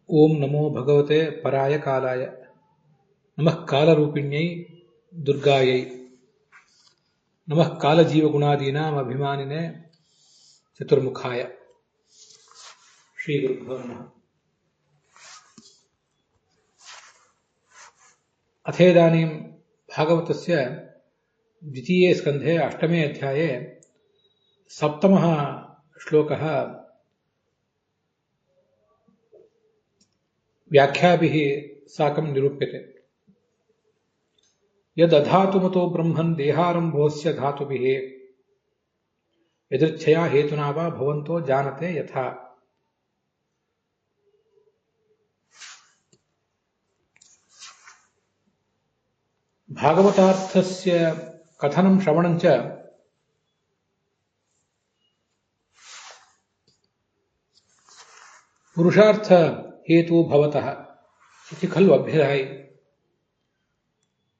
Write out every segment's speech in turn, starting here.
ಓಂ ನಮೋ ಭಗವತೆ ಪರಾಯ ಕಾಲಾಯ ನಮಃ ಕಾಲರೂಪಿಣ್ಯೈ ದುರ್ಗಾಯೈ ನಮಃ ಕಾಲಜೀವಗುಣಾದೀನಾಂ ಅಭಿಮಾನಿನೇ ಚತುರ್ಮುಖಾಯ. ಶ್ರೀ ಗುರುಭ್ಯೋ ನಮಃ. ಅಥೇದಾನೀಂ ಭಾಗವತಸ್ಯ ದ್ವಿತೀಯೇ ಸ್ಕಂಧೆ ಅಷ್ಟಮೇ ಅಧ್ಯಾಯೇ ಸಪ್ತಮಃ ಶ್ಲೋಕಃ ವ್ಯಾಖ್ಯಾಭಿಃ ಸಾಕಂ ನಿರೂಪ್ಯತೆ. ಯದಧಾತುಮತೋ ಬ್ರಹ್ಮನ್ ದೇಹಾರಂಭೋಸ್ಯ ಧಾತುಭಿಃ ಯದೃಚ್ಛಯಾ ಹೇತುನಾ ವಾ ಭವಂತೋ ಜಾನತೆ ಯಥಾ. ಭಾಗವತಾರ್ಥಸ್ಯ ಕಥನಂ ಶ್ರವಣಂಚ ಪುರುಷಾರ್ಥ ಹೇತು ಭವತಃ ಇತಿ ಖಲು ಅಭ್ಯುದಯೈ.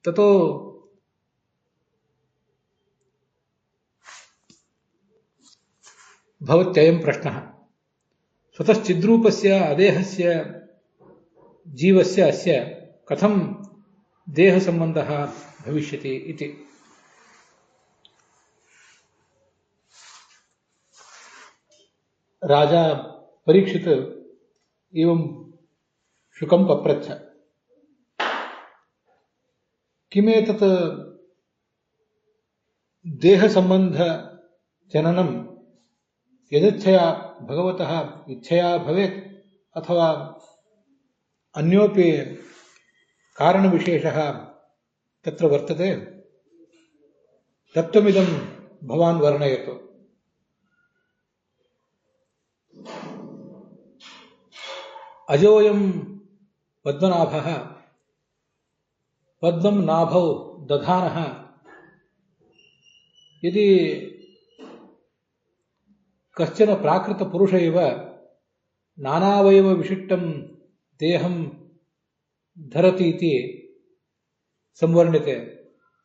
ತತೋ ಭವತ್ಯಯಂ ಪ್ರಶ್ನಃ ಸ್ವತಃ ಚಿದ್ರೂಪಸ್ಯ ಅದೇಹಸ್ಯ ಜೀವಸ್ಯ ಅಸ್ಯ ಕಥಂ ದೇಹ ಸಂಬಂಧಃ ಭವಿಷ್ಯತಿ ಇತಿ. ರಾಜಾ ಪರೀಕ್ಷಿತ್ एवं शुकं पप्रच्छ किमेतत् देह संबंध जननं यदिच्छया भगवतः इच्छया भवेत् अथवा अन्योपि कारणविशेषः तत्र वर्तते तत्त्वमिदं भवान् वर्णयतु. अजोयं पद्मनाभः पद्मं नाभौ दधानः यदि कश्चन प्राकृतपुरुष एव नानावयव विशिष्टं देहं धरति इति संवर्ण्यते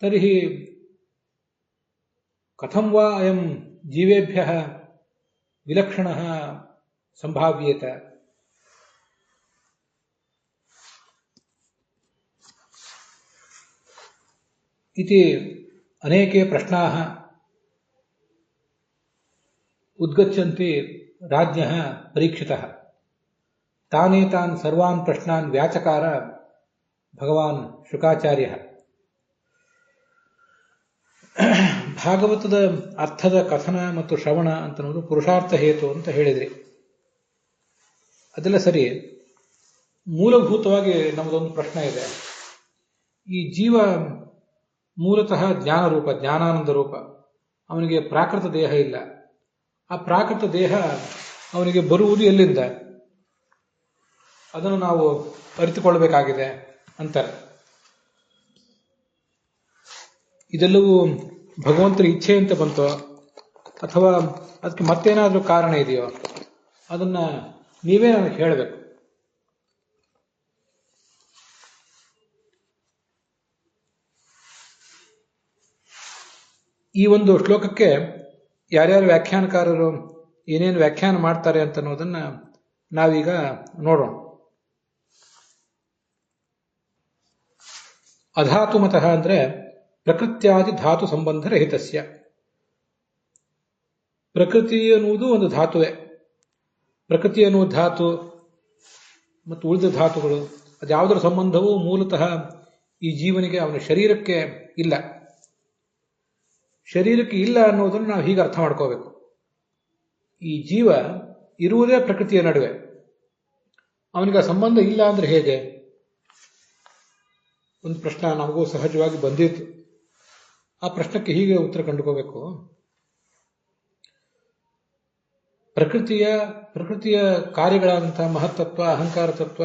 तर्हि कथं वा अयं जीवेभ्यः विलक्षणः संभाव्येत. इति अनेके प्रश्नाः उद्गच्छन्ति राज्ञः परीक्षितः. तानेतान् सर्वान् प्रश्नान् व्याचकार भगवान् ಶುಕಾಚಾರ್ಯः. ಭಾಗವತದ ಅರ್ಥದ ಕಥನ ಮತ್ತು ಶ್ರವಣ ಅಂತನ್ನೋದು ಪುರುಷಾರ್ಥ ಹೇತು ಅಂತ ಹೇಳಿದ್ರಿ. ಅದೆಲ್ಲ ಸರಿ. ಮೂಲಭೂತವಾಗಿ ನಮ್ಮದೊಂದು ಪ್ರಶ್ನೆ ಇದೆ. ಈ ಜೀವ ಮೂಲತಃ ಜ್ಞಾನ ರೂಪ, ಜ್ಞಾನಾನಂದ ರೂಪ. ಅವನಿಗೆ ಪ್ರಾಕೃತ ದೇಹ ಇಲ್ಲ. ಆ ಪ್ರಾಕೃತ ದೇಹ ಅವನಿಗೆ ಬರುವುದು ಎಲ್ಲಿಂದ? ಅದನ್ನು ನಾವು ಅರಿತುಕೊಳ್ಳಬೇಕಾಗಿದೆ ಅಂತಾರೆ. ಇದೆಲ್ಲವೂ ಭಗವಂತನ ಇಚ್ಛೆ ಅಂತ ಬಂತೋ ಅಥವಾ ಅದಕ್ಕೆ ಮತ್ತೇನಾದ್ರೂ ಕಾರಣ ಇದೆಯೋ ಅದನ್ನ ನೀವೇ ನನಗೆ ಹೇಳಬೇಕು. ಈ ಒಂದು ಶ್ಲೋಕಕ್ಕೆ ಯಾರ್ಯಾರು ವ್ಯಾಖ್ಯಾನಕಾರರು ಏನೇನು ವ್ಯಾಖ್ಯಾನ ಮಾಡ್ತಾರೆ ಅಂತ ಅನ್ನೋದನ್ನ ನಾವೀಗ ನೋಡೋಣ. ಅಧಾತು ಮತಃ ಅಂದ್ರೆ ಪ್ರಕೃತ್ಯಾದಿ ಧಾತು ಸಂಬಂಧ ರಹಿತಸ್ಯ. ಪ್ರಕೃತಿ ಅನ್ನುವುದು ಒಂದು ಧಾತುವೆ. ಪ್ರಕೃತಿ ಅನ್ನುವ ಧಾತು ಮತ್ತು ಉಳಿದ ಧಾತುಗಳು ಅದ್ಯಾವುದರ ಸಂಬಂಧವೂ ಮೂಲತಃ ಈ ಜೀವನಿಗೆ, ಅವನ ಶರೀರಕ್ಕೆ ಇಲ್ಲ. ಶರೀರಕ್ಕೆ ಇಲ್ಲ ಅನ್ನೋದನ್ನು ನಾವು ಹೀಗೆ ಅರ್ಥ ಮಾಡ್ಕೋಬೇಕು. ಈ ಜೀವ ಇರುವುದೇ ಪ್ರಕೃತಿಯ ನಡುವೆ. ಅವನಿಗೆ ಆ ಸಂಬಂಧ ಇಲ್ಲ ಅಂದ್ರೆ ಹೇಗೆ? ಒಂದು ಪ್ರಶ್ನೆ ನಮಗೂ ಸಹಜವಾಗಿ ಬಂದಿತ್ತು. ಆ ಪ್ರಶ್ನಕ್ಕೆ ಹೀಗೆ ಉತ್ತರ ಕಂಡುಕೋಬೇಕು. ಪ್ರಕೃತಿಯ ಕಾರ್ಯಗಳಾದಂತಹ ಮಹತ್ತತ್ವ, ಅಹಂಕಾರ ತತ್ವ,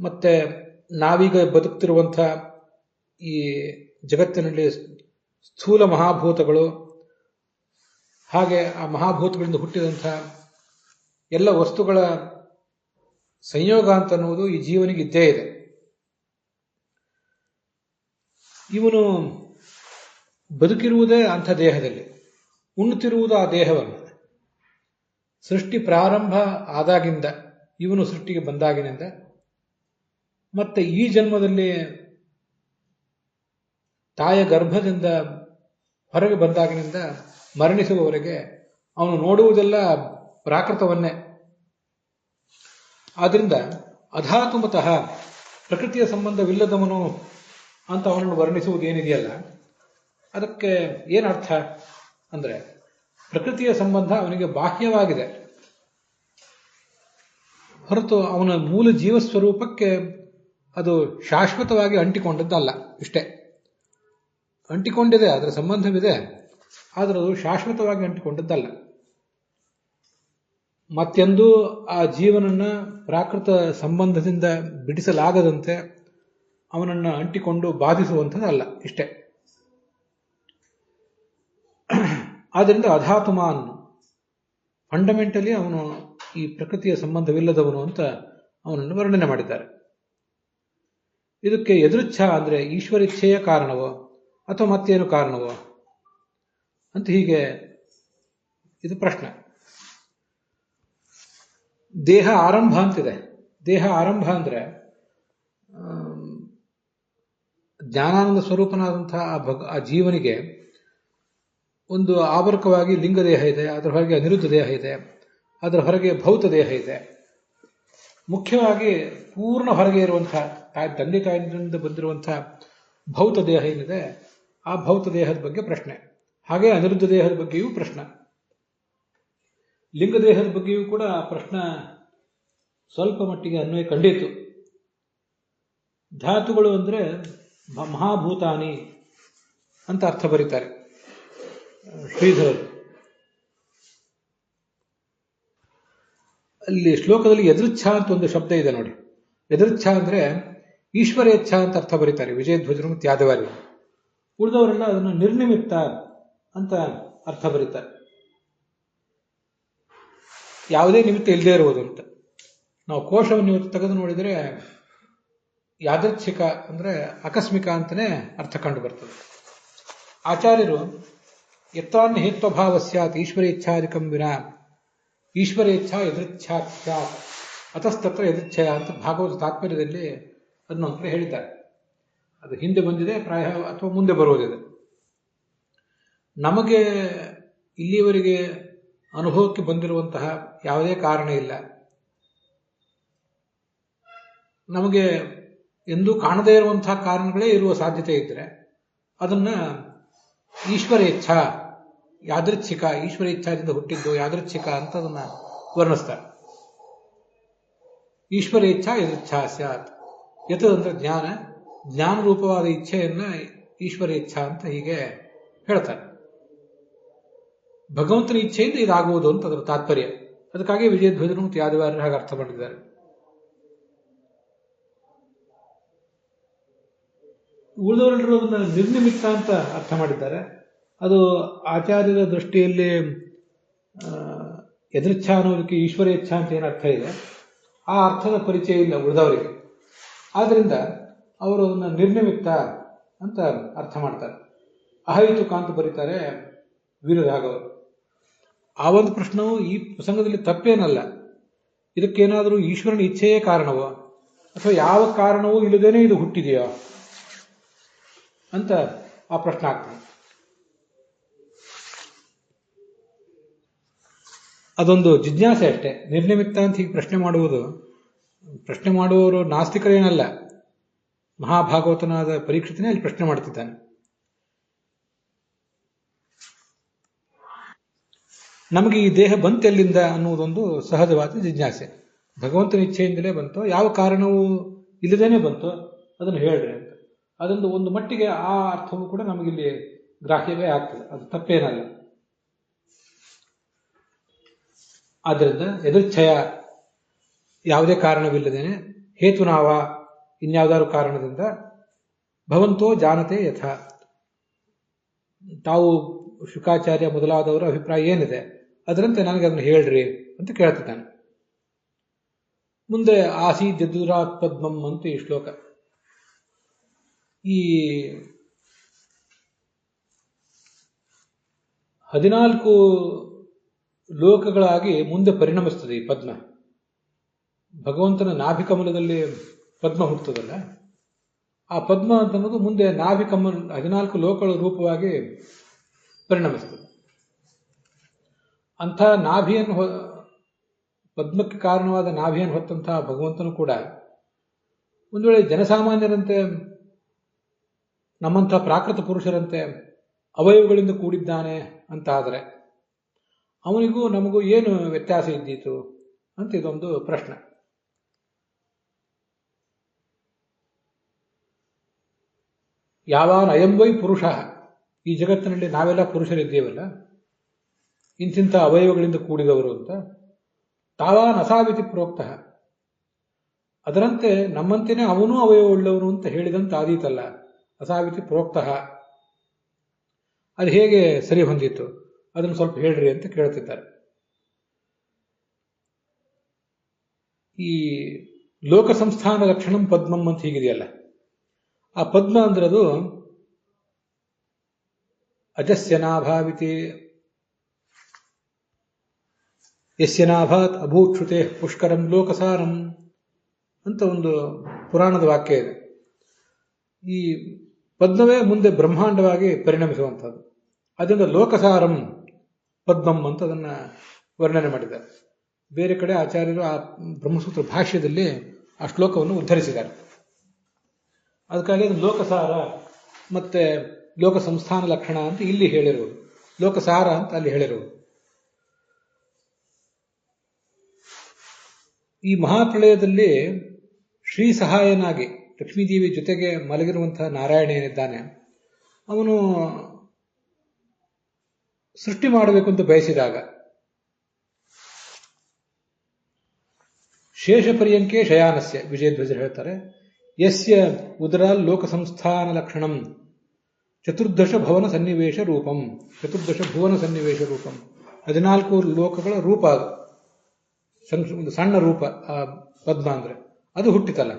ಮತ್ತೆ ನಾವೀಗ ಬದುಕ್ತಿರುವಂಥ ಈ ಜಗತ್ತಿನಲ್ಲಿ ಸ್ಥೂಲ ಮಹಾಭೂತಗಳು, ಹಾಗೆ ಆ ಮಹಾಭೂತಗಳಿಂದ ಹುಟ್ಟಿದಂಥ ಎಲ್ಲ ವಸ್ತುಗಳ ಸಂಯೋಗ ಅಂತ ಅನ್ನುವುದು ಈ ಜೀವನಿಗೆ ಇದ್ದೇ ಇದೆ. ಇವನು ಬದುಕಿರುವುದೇ ಅಂಥ ದೇಹದಲ್ಲಿ, ಉಣ್ಣುತ್ತಿರುವುದು ಆ ದೇಹವನ್ನು. ಸೃಷ್ಟಿ ಪ್ರಾರಂಭ ಆದಾಗಿಂದ ಇವನು ಸೃಷ್ಟಿಗೆ ಬಂದಾಗಿನಿಂದ ಮತ್ತೆ ಈ ಜನ್ಮದಲ್ಲಿ ತಾಯ ಗರ್ಭದಿಂದ ಹೊರಗೆ ಬಂದಾಗಿನಿಂದ ಮರಣಿಸುವವರೆಗೆ ಅವನು ನೋಡುವುದೆಲ್ಲ ಪ್ರಾಕೃತವನ್ನೇ. ಆದ್ದರಿಂದ ಅಧಾತುಮತಃ ಪ್ರಕೃತಿಯ ಸಂಬಂಧವಿಲ್ಲದವನು ಅಂತ ಅವನನ್ನು ವರ್ಣಿಸುವುದೇನಿದೆಯಲ್ಲ, ಅದಕ್ಕೆ ಏನರ್ಥ ಅಂದರೆ ಪ್ರಕೃತಿಯ ಸಂಬಂಧ ಅವನಿಗೆ ಬಾಹ್ಯವಾಗಿದೆ, ಹೊರತು ಅವನ ಮೂಲ ಜೀವಸ್ವರೂಪಕ್ಕೆ ಅದು ಶಾಶ್ವತವಾಗಿ ಅಂಟಿಕೊಂಡದ್ದಲ್ಲ. ಇಷ್ಟೇ, ಅಂಟಿಕೊಂಡಿದೆ, ಅದರ ಸಂಬಂಧವಿದೆ, ಆದರೆ ಅದು ಶಾಶ್ವತವಾಗಿ ಅಂಟಿಕೊಂಡದ್ದಲ್ಲ. ಮತ್ತೆಂದೂ ಆ ಜೀವನನ್ನ ಪ್ರಾಕೃತ ಸಂಬಂಧದಿಂದ ಬಿಡಿಸಲಾಗದಂತೆ ಅವನನ್ನು ಅಂಟಿಕೊಂಡು ಬಾಧಿಸುವಂಥದ್ದಲ್ಲ. ಇಷ್ಟೇ. ಆದ್ದರಿಂದ ಅಧಾತುಮಾನ್ ಫಂಡಮೆಂಟಲಿ ಅವನು ಈ ಪ್ರಕೃತಿಯ ಸಂಬಂಧವಿಲ್ಲದವನು ಅಂತ ಅವನನ್ನು ವರ್ಣನೆ ಮಾಡಿದ್ದಾರೆ. ಇದಕ್ಕೆ ಎದುರುಚ್ಛ ಅಂದರೆ ಈಶ್ವರಿಚ್ಛೆಯ ಕಾರಣವೋ ಅಥವಾ ಮತ್ತೇನು ಕಾರಣವೋ ಅಂತ ಹೀಗೆ ಇದು ಪ್ರಶ್ನೆ. ದೇಹ ಆರಂಭ ಅಂತಿದೆ. ದೇಹ ಆರಂಭ ಅಂದರೆ ಜ್ಞಾನಾನಂದ ಸ್ವರೂಪನಾದಂತಹ ಆ ಜೀವನಿಗೆ ಒಂದು ಆವರಕವಾಗಿ ಲಿಂಗ ದೇಹ ಇದೆ, ಅದರ ಹೊರಗೆ ಅನಿರುದ್ಧ ದೇಹ ಇದೆ, ಅದರ ಹೊರಗೆ ಭೌತ ದೇಹ ಇದೆ. ಮುಖ್ಯವಾಗಿ ಪೂರ್ಣ ಹೊರಗೆ ಇರುವಂತಹ ತಂದೆ ತಾಯಿಯಿಂದ ಬಂದಿರುವಂತಹ ಭೌತ ದೇಹ ಏನಿದೆ, ಆ ಭೌತ ದೇಹದ ಬಗ್ಗೆ ಪ್ರಶ್ನೆ. ಹಾಗೆ ಅನಿರುದ್ಧ ದೇಹದ ಬಗ್ಗೆಯೂ ಪ್ರಶ್ನೆ. ಲಿಂಗ ದೇಹದ ಬಗ್ಗೆಯೂ ಕೂಡ ಪ್ರಶ್ನೆ ಸ್ವಲ್ಪ ಮಟ್ಟಿಗೆ ಅನ್ವಯ ಕಂಡಿತು. ಧಾತುಗಳು ಅಂದರೆ ಮಹಾಭೂತಾನಿ ಅಂತ ಅರ್ಥ ಬರೀತಾರೆ ಶ್ರೀಧರರು. ಅಲ್ಲಿ ಶ್ಲೋಕದಲ್ಲಿ ಎದೃಚ್ಛ ಅಂತ ಒಂದು ಶಬ್ದ ಇದೆ ನೋಡಿ. ಎದೃಚ್ಛ ಅಂದರೆ ಈಶ್ವರೇಚ್ಛ ಅಂತ ಅರ್ಥ ಬರೀತಾರೆ ವಿಜಯಧ್ವಜರು ಮತ್ತು ಯಾದವಾರಿ. ಉಳಿದವರೆಲ್ಲ ಅದನ್ನು ನಿರ್ನಿಮಿತ್ತ ಅಂತ ಅರ್ಥ ಬರೀತಾರೆ. ಯಾವುದೇ ನಿಮಿತ್ತ ಇಲ್ಲದೆ ಇರುವುದು ಅಂತ. ನಾವು ಕೋಶವನ್ನು ಇವತ್ತು ತೆಗೆದು ನೋಡಿದರೆ ಯಾದೃಚ್ಛಿಕ ಅಂದರೆ ಆಕಸ್ಮಿಕ ಅಂತಲೇ ಅರ್ಥ ಕಂಡು ಬರ್ತದೆ. ಆಚಾರ್ಯರು ಯತ್ರಾನ್ಯ ಹೇತ್ವಭಾವ ಸ್ಯಾತ್ ಈಶ್ವರೇಚ್ಛಾಧಿಕಂ ವಿನಾ ಈಶ್ವರೇಚ್ಛಾ ಎದೃಚ್ಛಾ ಸ್ಯಾತ್ ಅತಸ್ತತ್ರ ಎದೃಚ್ಛಯ ಅಂತ ಭಾಗವತ ತಾತ್ಪರ್ಯದಲ್ಲಿ ಅದನ್ನೊಂದು ಕಡೆ ಹೇಳಿದ್ದಾರೆ. ಅದು ಹಿಂದೆ ಬಂದಿದೆ ಪ್ರಾಯ ಅಥವಾ ಮುಂದೆ ಬರುವುದಿದೆ. ನಮಗೆ ಇಲ್ಲಿಯವರೆಗೆ ಅನುಭವಕ್ಕೆ ಬಂದಿರುವಂತಹ ಯಾವುದೇ ಕಾರಣ ಇಲ್ಲ. ನಮಗೆ ಎಂದೂ ಕಾಣದೇ ಇರುವಂತಹ ಕಾರಣಗಳೇ ಇರುವ ಸಾಧ್ಯತೆ ಇದ್ದರೆ ಅದನ್ನ ಈಶ್ವರೇಚ್ಛ, ಯಾದೃಚ್ಛಿಕ, ಈಶ್ವರೇಚ್ಛಾದಿಂದ ಹುಟ್ಟಿದ್ದು ಯಾದೃಚ್ಛಿಕ ಅಂತ ಅದನ್ನ ವರ್ಣಿಸ್ತಾರೆ. ಈಶ್ವರೇಚ್ಛಾ ಯದೃಚ್ಛಾ ಸ್ಯಾತ್. ಯತದಂದ್ರೆ ಜ್ಞಾನ, ಜ್ಞಾನ ರೂಪವಾದ ಇಚ್ಛೆಯನ್ನ ಈಶ್ವರೇಚ್ಛಾ ಅಂತ ಹೀಗೆ ಹೇಳ್ತಾರೆ. ಭಗವಂತನ ಇಚ್ಛೆಯಿಂದ ಇದಾಗುವುದು ಅಂತ ಅದರ ತಾತ್ಪರ್ಯ. ಅದಕ್ಕಾಗಿ ವಿಜಯಧ್ವಜರು ಮತ್ತು ಯಾದವಾರ್ಯರು ಹಾಗೆ ಅರ್ಥ ಮಾಡಿದ್ದಾರೆ. ಉಳಿದವರೆಲ್ಲರೂ ಅದನ್ನ ನಿರ್ನಿಮಿತ್ತ ಅಂತ ಅರ್ಥ ಮಾಡಿದ್ದಾರೆ. ಅದು ಆಚಾರ್ಯರ ದೃಷ್ಟಿಯಲ್ಲಿ ಎದೃಚ್ಛಾ ಅನ್ನೋದಕ್ಕೆ ಈಶ್ವರೇಚ್ಛಾ ಅಂತ ಏನು ಅರ್ಥ ಇದೆ, ಆ ಅರ್ಥದ ಪರಿಚಯ ಇಲ್ಲ ಉಳಿದವರಿಗೆ. ಆದ್ರಿಂದ ಅವರು ಅದನ್ನ ನಿರ್ನಿಮಿತ್ತ ಅಂತ ಅರ್ಥ ಮಾಡ್ತಾರೆ. ಅಹೈತುಕ ಅಂತ ಬರೀತಾರೆ ವೀರರಾಘವರು. ಆ ಒಂದು ಪ್ರಶ್ನವು ಈ ಪ್ರಸಂಗದಲ್ಲಿ ತಪ್ಪೇನಲ್ಲ. ಇದಕ್ಕೇನಾದರೂ ಈಶ್ವರನ ಇಚ್ಛೆಯೇ ಕಾರಣವೋ ಅಥವಾ ಯಾವ ಕಾರಣವೂ ಇಲ್ಲದೇನೆ ಇದು ಹುಟ್ಟಿದೆಯೋ ಅಂತ ಆ ಪ್ರಶ್ನೆ ಆಗ್ತದೆ. ಅದೊಂದು ಜಿಜ್ಞಾಸೆ ಅಷ್ಟೇ. ನಿರ್ನಿಮಿತ್ತ ಅಂತ ಹೀಗೆ ಪ್ರಶ್ನೆ ಮಾಡುವವರು ನಾಸ್ತಿಕರೇನಲ್ಲ. ಮಹಾಭಾಗವತನಾದ ಪರೀಕ್ಷಿತನೇ ಅಲ್ಲಿ ಪ್ರಶ್ನೆ ಮಾಡ್ತಿದ್ದಾನೆ. ನಮಗೆ ಈ ದೇಹ ಬಂತೆಲ್ಲಿಂದ ಅನ್ನುವುದೊಂದು ಸಹಜವಾದ ಜಿಜ್ಞಾಸೆ. ಭಗವಂತನ ಇಚ್ಛೆಯಿಂದಲೇ ಬಂತೋ, ಯಾವ ಕಾರಣವೂ ಇಲ್ಲದೇನೆ ಬಂತೋ ಅದನ್ನು ಹೇಳ್ರಿ ಅಂತ. ಅದೊಂದು ಒಂದು ಮಟ್ಟಿಗೆ ಆ ಅರ್ಥವೂ ಕೂಡ ನಮಗಿಲ್ಲಿ ಗ್ರಾಹ್ಯವೇ ಆಗ್ತದೆ. ಅದು ತಪ್ಪೇನಲ್ಲ. ಆದ್ದರಿಂದ ಎದೃಚ್ಛಯ, ಯಾವುದೇ ಕಾರಣವಿಲ್ಲದೇನೆ, ಹೇತುನಾವ, ಇನ್ಯಾವುದಾದ್ರು ಕಾರಣದಿಂದ, ಭವಂತೋ ಜಾನತೆ ಯಥ, ತಾವು ಶುಕಾಚಾರ್ಯ ಮೊದಲಾದವರ ಅಭಿಪ್ರಾಯ ಏನಿದೆ ಅದರಂತೆ ನನಗೆ ಅದನ್ನು ಹೇಳ್ರಿ ಅಂತ ಕೇಳ್ತಿದ್ದಾನೆ. ಮುಂದೆ ಆಸೀದ್ ಯದುರಾತ್ ಪದ್ಮಂ ಅಂತ ಈ ಶ್ಲೋಕ. ಈ 14 ಲೋಕಗಳಾಗಿ ಮುಂದೆ ಪರಿಣಮಿಸ್ತದೆ ಈ ಪದ್ಮ. ಭಗವಂತನ ನಾಭಿಕಮಲದಲ್ಲಿ ಪದ್ಮ ಹುಟ್ಟುತ್ತದಲ್ಲ, ಆ ಪದ್ಮ ಅಂತ ಅನ್ನೋದು ಮುಂದೆ ನಾಭಿಕಮಲ 14 ಲೋಕಗಳ ರೂಪವಾಗಿ ಪರಿಣಮಿಸ್ತದೆ. ಅಂಥ ನಾಭಿಯನ್ನು ಪದ್ಮಕ್ಕೆ ಕಾರಣವಾದ ನಾಭಿಯನ್ನು ಹೊತ್ತಂತಹ ಭಗವಂತನು ಕೂಡ ಒಂದು ವೇಳೆ ಜನಸಾಮಾನ್ಯರಂತೆ ನಮ್ಮಂಥ ಪ್ರಾಕೃತ ಪುರುಷರಂತೆ ಅವಯವಗಳಿಂದ ಕೂಡಿದ್ದಾನೆ ಅಂತ ಆದರೆ ಅವನಿಗೂ ನಮಗೂ ಏನು ವ್ಯತ್ಯಾಸ ಇದ್ದೀತು ಅಂತ ಇದೊಂದು ಪ್ರಶ್ನೆ. ಯಾವಾನ ಅಯಂವೈ ಪುರುಷ, ಈ ಜಗತ್ತಿನಲ್ಲಿ ನಾವೆಲ್ಲ ಪುರುಷರಿದ್ದೇವಲ್ಲ, ಇಂತಿಂಥ ಅವಯವಗಳಿಂದ ಕೂಡಿದವರು ಅಂತ. ತಾವಾನ್ ಅಸಾವಿತಿ ಪ್ರೋಕ್ತ, ಅದರಂತೆ ನಮ್ಮಂತೆಯೇ ಅವನೂ ಅವಯವವುಳ್ಳವನು ಅಂತ ಹೇಳಿದಂತೆ ಆದೀತಲ್ಲ, ಅಸಾವಿತಿ ಪ್ರೋಕ್ತ. ಅದು ಹೇಗೆ ಸರಿ ಹೊಂದಿತ್ತು ಅದನ್ನು ಸ್ವಲ್ಪ ಹೇಳ್ರಿ ಅಂತ ಕೇಳ್ತಿದ್ದಾರೆ. ಈ ಲೋಕ ಸಂಸ್ಥಾನ ಲಕ್ಷಣಂ ಪದ್ಮಂ ಅಂತ ಹೀಗಿದೆಯಲ್ಲ, ಆ ಪದ್ಮ ಅಂದ್ರೆ ಅದು ಅಜಸ್ಯನಾಭಾವಿತಿ ಯಸ್ಯನಾಭಾತ್ ಅಭೂಕ್ಷುತೆ ಪುಷ್ಕರಂ ಲೋಕಸಾರಂ ಅಂತ ಒಂದು ಪುರಾಣದ ವಾಕ್ಯ ಇದೆ. ಈ ಪದ್ಮವೇ ಮುಂದೆ ಬ್ರಹ್ಮಾಂಡವಾಗಿ ಪರಿಣಮಿಸುವಂಥದ್ದು. ಅದರಿಂದ ಲೋಕಸಾರಂ ಪದ್ಮಂ ಅಂತ ಅದನ್ನು ವರ್ಣನೆ ಮಾಡಿದ್ದಾರೆ. ಬೇರೆ ಕಡೆ ಆಚಾರ್ಯರು ಆ ಬ್ರಹ್ಮಸೂತ್ರ ಭಾಷ್ಯದಲ್ಲಿ ಆ ಶ್ಲೋಕವನ್ನು ಉದ್ಧರಿಸಿದ್ದಾರೆ. ಅದಕ್ಕಾಗಿ ಅದು ಲೋಕಸಾರ ಮತ್ತೆ ಲೋಕ ಸಂಸ್ಥಾನ ಲಕ್ಷಣ ಅಂತ ಇಲ್ಲಿ ಹೇಳಿರುವುದು, ಲೋಕಸಾರ ಅಂತ ಅಲ್ಲಿ ಹೇಳಿರುವುದು. ಈ ಮಹಾಪ್ರಳಯದಲ್ಲಿ ಶ್ರೀ ಸಹಾಯನಾಗಿ ಲಕ್ಷ್ಮೀದೇವಿ ಜೊತೆಗೆ ಮಲಗಿರುವಂತಹ ನಾರಾಯಣ ಏನಿದ್ದಾನೆ, ಅವನು ಸೃಷ್ಟಿ ಮಾಡಬೇಕು ಅಂತ ಬಯಸಿದಾಗ ಶೇಷ ಪರ್ಯಂಕೆ ಶಯಾನಸ್ಯ, ವಿಜಯಧ್ವಜರು ಹೇಳ್ತಾರೆ, ಯಸ್ಯ ಉದರ ಲೋಕ ಸಂಸ್ಥಾನ ಲಕ್ಷಣಂ ಚತುರ್ದಶ ಭುವನ ಸನ್ನಿವೇಶ ರೂಪಂ. ಚತುರ್ದಶ ಭುವನ ಸನ್ನಿವೇಶ ರೂಪಂ, 14 ಲೋಕಗಳ ರೂಪ, ಅದು ಒಂದು ಸಣ್ಣ ರೂಪ. ಆ ಪದ್ಮ ಅಂದ್ರೆ ಅದು ಹುಟ್ಟಿತಲ್ಲ,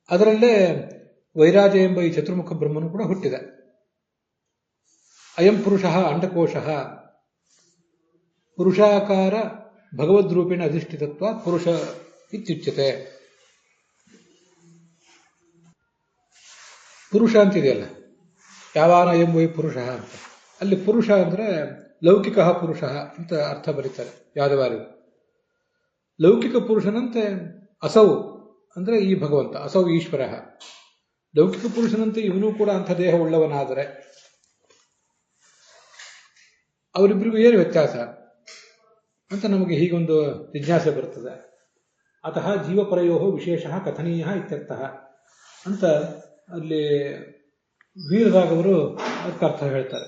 ಅದರಲ್ಲೇ ವೈರಾಜ ಎಂಬ ಈ ಚತುರ್ಮುಖ ಬ್ರಹ್ಮನು ಕೂಡ ಹುಟ್ಟಿದೆ. ಅಯಂ ಪುರುಷ ಅಂಡಕೋಶ ಪುರುಷಾಕಾರ ಭಗವದ್ರೂಪೇಣ ಅಧಿಷ್ಠಿತತ್ವ ಪುರುಷ ಇತ್ಯುಚ್ಯತೆ. ಪುರುಷ ಅಂತಿದೆಯಲ್ಲ, ಯಾವಾನ ಎಂ ವೈ ಪುರುಷ ಅಂತ, ಅಲ್ಲಿ ಪುರುಷ ಅಂದ್ರೆ ಲೌಕಿಕ ಪುರುಷ ಅಂತ ಅರ್ಥ ಬರೀತಾರೆ ಯಾದವಾರಿ. ಲೌಕಿಕ ಪುರುಷನಂತೆ ಅಸೌ ಅಂದ್ರೆ ಈ ಭಗವಂತ, ಅಸೌ ಈಶ್ವರ. ಲೌಕಿಕ ಪುರುಷನಂತೆ ಇವನು ಕೂಡ ಅಂಥ ದೇಹ ಉಳ್ಳವನಾದರೆ ಅವರಿಬ್ಬರಿಗೂ ಏನು ವ್ಯತ್ಯಾಸ ಅಂತ ನಮಗೆ ಹೀಗೊಂದು ಜಿಜ್ಞಾಸೆ ಬರುತ್ತದೆ. ಅತಃ ಜೀವಪರಯೋ ವಿಶೇಷ ಕಥನೀಯ ಇತ್ಯರ್ಥಃ ಅಂತ ಅಲ್ಲಿ ವೀರರಾಘವರು ಅದಕ್ಕೆ ಅರ್ಥ ಹೇಳ್ತಾರೆ.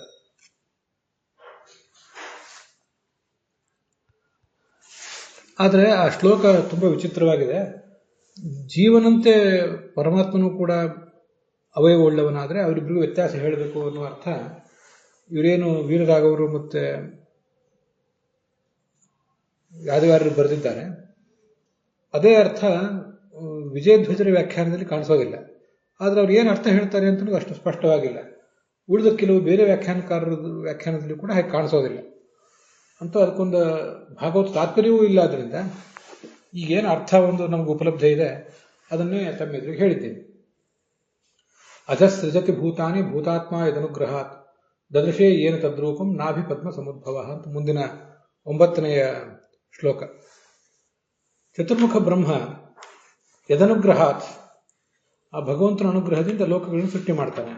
ಆದರೆ ಆ ಶ್ಲೋಕ ತುಂಬ ವಿಚಿತ್ರವಾಗಿದೆ. ಜೀವನಂತೆ ಪರಮಾತ್ಮನೂ ಕೂಡ ಅವಯವವುಳ್ಳವನಾದರೆ ಅವರಿಬ್ಬರಿಗೂ ವ್ಯತ್ಯಾಸ ಹೇಳಬೇಕು ಅನ್ನುವ ಅರ್ಥ ಇವರೇನು ವೀರರಾಘವರು ಮತ್ತೆ ಯಾದವಾರರು ಬರೆದಿದ್ದಾರೆ. ಅದೇ ಅರ್ಥ ವಿಜಯಧ್ವಜರ ವ್ಯಾಖ್ಯಾನದಲ್ಲಿ ಕಾಣಿಸೋದಿಲ್ಲ. ಆದರೆ ಅವ್ರು ಏನು ಅರ್ಥ ಹೇಳ್ತಾರೆ ಅಂತಲೂ ಅಷ್ಟು ಸ್ಪಷ್ಟವಾಗಿಲ್ಲ. ಉಳಿದ ಕೆಲವು ಬೇರೆ ವ್ಯಾಖ್ಯಾನಕಾರರ ವ್ಯಾಖ್ಯಾನದಲ್ಲಿ ಕೂಡ ಹಾಗೆ ಕಾಣಿಸೋದಿಲ್ಲ. ಅಂತೂ ಅದಕ್ಕೊಂದು ಭಾಗವತ ತಾತ್ಪರ್ಯವೂ ಇಲ್ಲ. ಆದ್ದರಿಂದ ಈಗೇನು ಅರ್ಥ ಒಂದು ನಮ್ಗೆ ಉಪಲಬ್ಧ ಇದೆ ಅದನ್ನೇ ತಮ್ಮ ಎದುರಿಗೆ ಹೇಳಿದ್ದೇನೆ. ಅಧಸೃಜತಿ ಭೂತಾನಿ ಭೂತಾತ್ಮ ಯದನುಗ್ರಹಾತ್ ದದೃಶೇ ಏನು ತದ್ರೂಪಂ ನಾಭಿ ಪದ್ಮ ಸಮುದ್ಭವ ಅಂತ ಮುಂದಿನ 9ನೆಯ ಶ್ಲೋಕ. ಚತುರ್ಮುಖ ಬ್ರಹ್ಮ ಯದನುಗ್ರಹಾತ್, ಆ ಭಗವಂತನ ಅನುಗ್ರಹದಿಂದ ಲೋಕಗಳನ್ನು ಸೃಷ್ಟಿ ಮಾಡ್ತಾನೆ,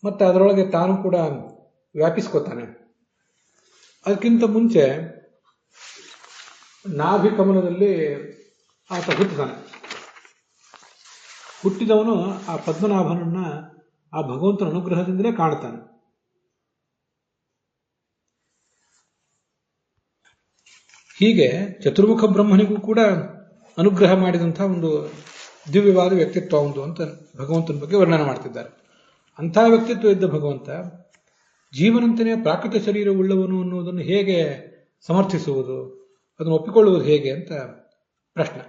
ಮತ್ತೆ ಅದರೊಳಗೆ ತಾನು ಕೂಡ ವ್ಯಾಪಿಸ್ಕೋತಾನೆ. ಅದಕ್ಕಿಂತ ಮುಂಚೆ ನಾಭಿ ಕಮಲದಲ್ಲಿ ಆತ ಹುಟ್ಟಿದಾನೆ. ಹುಟ್ಟಿದವನು ಆ ಪದ್ಮನಾಭನನ್ನ ಆ ಭಗವಂತನ ಅನುಗ್ರಹದಿಂದಲೇ ಕಾಣ್ತಾನೆ. ಹೀಗೆ ಚತುರ್ಮುಖ ಬ್ರಹ್ಮನಿಗೂ ಕೂಡ ಅನುಗ್ರಹ ಮಾಡಿದಂತಹ ಒಂದು ದಿವ್ಯವಾದ ವ್ಯಕ್ತಿತ್ವ ಒಂದು ಅಂತ ಭಗವಂತನ ಬಗ್ಗೆ ವರ್ಣನೆ ಮಾಡ್ತಿದ್ದಾರೆ. ಅಂಥ ವ್ಯಕ್ತಿತ್ವ ಇದ್ದ ಭಗವಂತ ಜೀವನಂತೆಯೇ ಪ್ರಾಕೃತ ಶರೀರವುಳ್ಳವನು ಅನ್ನುವುದನ್ನು ಹೇಗೆ ಸಮರ್ಥಿಸುವುದು, ಅದನ್ನು ಒಪ್ಪಿಕೊಳ್ಳುವುದು ಹೇಗೆ ಅಂತ ಪ್ರಶ್ನೆ.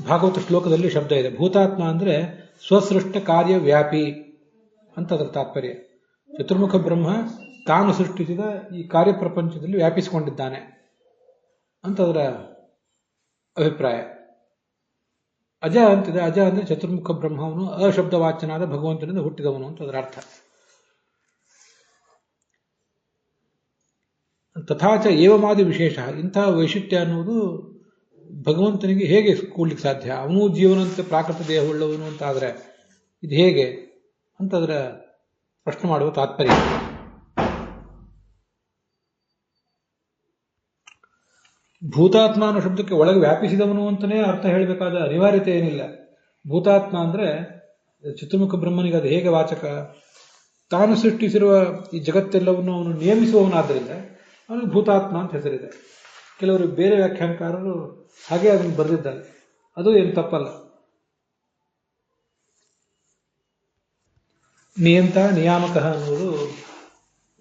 ಭಾಗವತ ಶ್ಲೋಕದಲ್ಲಿ ಶಬ್ದ ಇದೆ. ಭೂತಾತ್ಮ ಅಂದ್ರೆ ಸ್ವಸೃಷ್ಟ ಕಾರ್ಯ ವ್ಯಾಪಿ ಅಂತ ಅದರ ತಾತ್ಪರ್ಯ. ಚತುರ್ಮುಖ ಬ್ರಹ್ಮ ತಾನು ಸೃಷ್ಟಿಸಿದ ಈ ಕಾರ್ಯಪ್ರಪಂಚದಲ್ಲಿ ವ್ಯಾಪಿಸಿಕೊಂಡಿದ್ದಾನೆ ಅಂತ ಅದರ ಅಭಿಪ್ರಾಯ. ಅಜ ಅಂತಿದೆ. ಅಜ ಅಂದ್ರೆ ಚತುರ್ಮುಖ ಬ್ರಹ್ಮವನು ಅಶಬ್ದವಾಚ್ಯನಾದ ಭಗವಂತನಿಂದ ಹುಟ್ಟಿದವನು ಅಂತ ಅದರ ಅರ್ಥ. ತಥಾಚ ಏವಮಾದಿ ವಿಶೇಷ, ಇಂತಹ ವೈಶಿಷ್ಟ್ಯ ಅನ್ನುವುದು ಭಗವಂತನಿಗೆ ಹೇಗೆ ಕೂಡ್ಲಿಕ್ಕೆ ಸಾಧ್ಯ? ಅವನು ಜೀವನಂತೆ ಪ್ರಾಕೃತ ದೇಹವುಳ್ಳವನು ಅಂತ ಆದರೆ ಇದು ಹೇಗೆ ಅಂತ ಅದರ ಪ್ರಶ್ನೆ ಮಾಡುವ ತಾತ್ಪರ್ಯ. ಭೂತಾತ್ಮ ಅನ್ನೋ ಶಬ್ದಕ್ಕೆ ಒಳಗೆ ವ್ಯಾಪಿಸಿದವನು ಅಂತಲೇ ಅರ್ಥ ಹೇಳಬೇಕಾದ ಅನಿವಾರ್ಯತೆ ಏನಿಲ್ಲ. ಭೂತಾತ್ಮ ಅಂದ್ರೆ ಚತುರ್ಮುಖ ಬ್ರಹ್ಮನಿಗೆ ಅದು ಹೇಗೆ ವಾಚಕ? ತಾನು ಸೃಷ್ಟಿಸಿರುವ ಈ ಜಗತ್ತೆಲ್ಲವನ್ನು ಅವನು ನಿಯಮಿಸುವವನಾದ್ದರಿಂದ ಅವನಿಗೆ ಭೂತಾತ್ಮ ಅಂತ ಹೆಸರಿದೆ. ಕೆಲವರು ಬೇರೆ ವ್ಯಾಖ್ಯಾನಕಾರರು ಹಾಗೆ ಅದನ್ನು ಬರೆದಿದ್ದಾರೆ. ಅದು ಏನು ತಪ್ಪಲ್ಲ. ನಿಯಂತ ನಿಯಾಮಕ ಅನ್ನುವುದು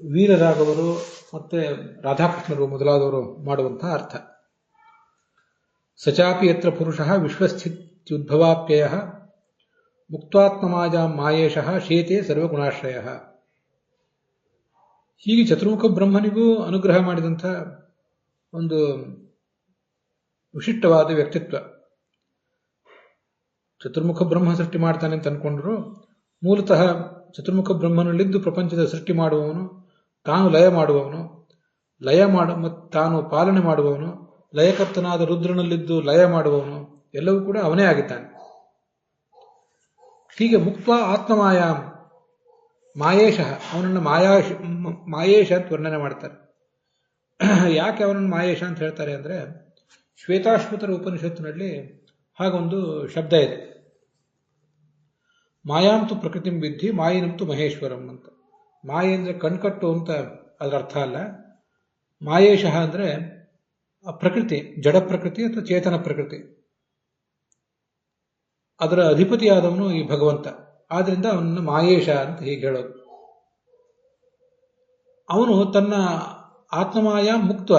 ವೀರರಾಘವರು ಮತ್ತೆ ರಾಧಾಕೃಷ್ಣರು ಮೊದಲಾದವರು ಮಾಡುವಂತಹ ಅರ್ಥ. ಸಚಾಪಿ ಯತ್ರ ಪುರುಷಃ ವಿಶ್ವಸ್ಥಿತ್ಯುದ್ಭವಾಪ್ಯಯಃ ಮುಕ್ತಾತ್ಮಮಾಜಾಂ ಮಾಯೇಶಃ ಶೇತೆ ಸರ್ವಗುಣಾಶ್ರಯಃ. ಹೀಗೆ ಚತುರ್ಮುಖ ಬ್ರಹ್ಮನಿಗೂ ಅನುಗ್ರಹ ಮಾಡಿದಂಥ ಒಂದು ವಿಶಿಷ್ಟವಾದ ವ್ಯಕ್ತಿತ್ವ. ಚತುರ್ಮುಖ ಬ್ರಹ್ಮ ಸೃಷ್ಟಿ ಮಾಡ್ತಾನೆ ಅಂತ ಅನ್ಕೊಂಡ್ರು, ಮೂಲತಃ ಚತುರ್ಮುಖ ಬ್ರಹ್ಮನಲ್ಲಿದ್ದು ಪ್ರಪಂಚದ ಸೃಷ್ಟಿ ಮಾಡುವವನು, ತಾನು ಲಯ ಮಾಡುವವನು, ಮತ್ತು ತಾನು ಪಾಲನೆ ಮಾಡುವವನು, ಲಯಕರ್ತನಾದ ರುದ್ರನಲ್ಲಿದ್ದು ಲಯ ಮಾಡುವವನು, ಎಲ್ಲವೂ ಕೂಡ ಅವನೇ ಆಗಿದ್ದಾನೆ. ಹೀಗೆ ಮುಕ್ತ ಆತ್ಮಮಾಯಾಂ ಮಾಯೇಶಃ, ಅವನನ್ನು ಮಾಯೇಶ ಅಂತ ವರ್ಣನೆ ಮಾಡ್ತಾರೆ. ಯಾಕೆ ಅವನನ್ನು ಮಾಯೇಶ ಅಂತ ಹೇಳ್ತಾರೆ ಅಂದ್ರೆ, ಶ್ವೇತಾಶ್ವತರ ಉಪನಿಷತ್ತಿನಲ್ಲಿ ಹಾಗೊಂದು ಶಬ್ದ ಇದೆ. ಮಾಯಾಂತು ಪ್ರಕೃತಿಂ ವಿದ್ಧಿ ಮಾಯಿನಂತು ಮಹೇಶ್ವರಂ ಅಂತ. ಮಾಯೆ ಅಂದ್ರೆ ಕಣ್ಕಟ್ಟು ಅಂತ ಅದರ ಅರ್ಥ ಅಲ್ಲ. ಮಾಯೇಶಃ ಅಂದ್ರೆ ಪ್ರಕೃತಿ, ಜಡ ಪ್ರಕೃತಿ ಅಥವಾ ಚೇತನ ಪ್ರಕೃತಿ, ಅದರ ಅಧಿಪತಿಯಾದವನು ಈ ಭಗವಂತ. ಆದ್ರಿಂದ ಅವನನ್ನು ಮಾಯೇಶ ಅಂತ ಹೀಗೆ ಹೇಳೋದು. ಅವನು ತನ್ನ ಆತ್ಮಮಾಯ ಮುಕ್ತ,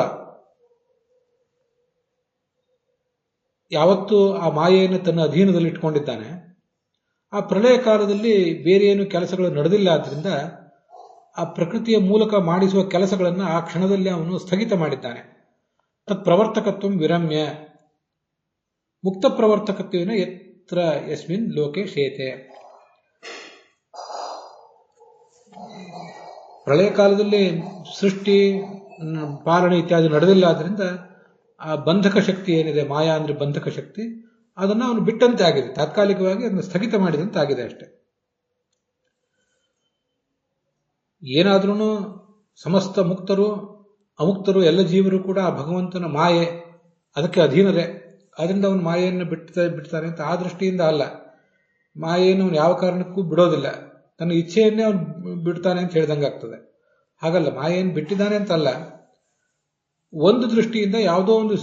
ಯಾವತ್ತು ಆ ಮಾಯೆಯನ್ನು ತನ್ನ ಅಧೀನದಲ್ಲಿ ಇಟ್ಕೊಂಡಿದ್ದಾನೆ. ಆ ಪ್ರಳಯ ಕಾಲದಲ್ಲಿ ಬೇರೆ ಏನು ಕೆಲಸಗಳು ನಡೆದಿಲ್ಲ. ಆದ್ರಿಂದ ಆ ಪ್ರಕೃತಿಯ ಮೂಲಕ ಮಾಡಿಸುವ ಕೆಲಸಗಳನ್ನು ಆ ಕ್ಷಣದಲ್ಲಿ ಅವನು ಸ್ಥಗಿತ ಮಾಡಿದ್ದಾನೆ. ತತ್ ಪ್ರವರ್ತಕತ್ವ ವಿರಮ್ಯ, ಮುಕ್ತ ಪ್ರವರ್ತಕತ್ವೇನ ಯತ್ರ ಯಸ್ಮಿನ್ ಲೋಕೆ ಶೇತೆ. ಪ್ರಳಯ ಕಾಲದಲ್ಲಿ ಸೃಷ್ಟಿ ಪಾಲನೆ ಇತ್ಯಾದಿ ನಡೆದಿಲ್ಲ. ಆದ್ರಿಂದ ಆ ಬಂಧಕ ಶಕ್ತಿ ಏನಿದೆ, ಮಾಯಾ ಅಂದ್ರೆ ಬಂಧಕ ಶಕ್ತಿ, ಅದನ್ನು ಅವನು ಬಿಟ್ಟಂತೆ ಆಗಿದೆ, ತಾತ್ಕಾಲಿಕವಾಗಿ ಅದನ್ನು ಸ್ಥಗಿತ ಮಾಡಿದಂತೆ ಆಗಿದೆ ಅಷ್ಟೆ. ಏನಾದ್ರೂ ಸಮಸ್ತ ಮುಕ್ತರು ಅಮುಕ್ತರು ಎಲ್ಲ ಜೀವರು ಕೂಡ ಆ ಭಗವಂತನ ಮಾಯೆ, ಅದಕ್ಕೆ ಅಧೀನರೇ. ಅದರಿಂದ ಅವನು ಮಾಯೆಯನ್ನು ಬಿಡ್ತಾನೆ ಅಂತ ಆ ದೃಷ್ಟಿಯಿಂದ ಅಲ್ಲ. ಮಾಯೆಯನ್ನು ಅವನು ಯಾವ ಕಾರಣಕ್ಕೂ ಬಿಡೋದಿಲ್ಲ, ತನ್ನ ಇಚ್ಛೆಯನ್ನೇ ಅವನು ಬಿಡ್ತಾನೆ ಅಂತ ಹೇಳ್ದಂಗೆ ಆಗ್ತದೆ. ಹಾಗಲ್ಲ, ಮಾಯೆಯನ್ನು ಬಿಟ್ಟಿದ್ದಾನೆ ಅಂತಲ್ಲ, ಒಂದು ದೃಷ್ಟಿಯಿಂದ, ಯಾವುದೋ ಒಂದು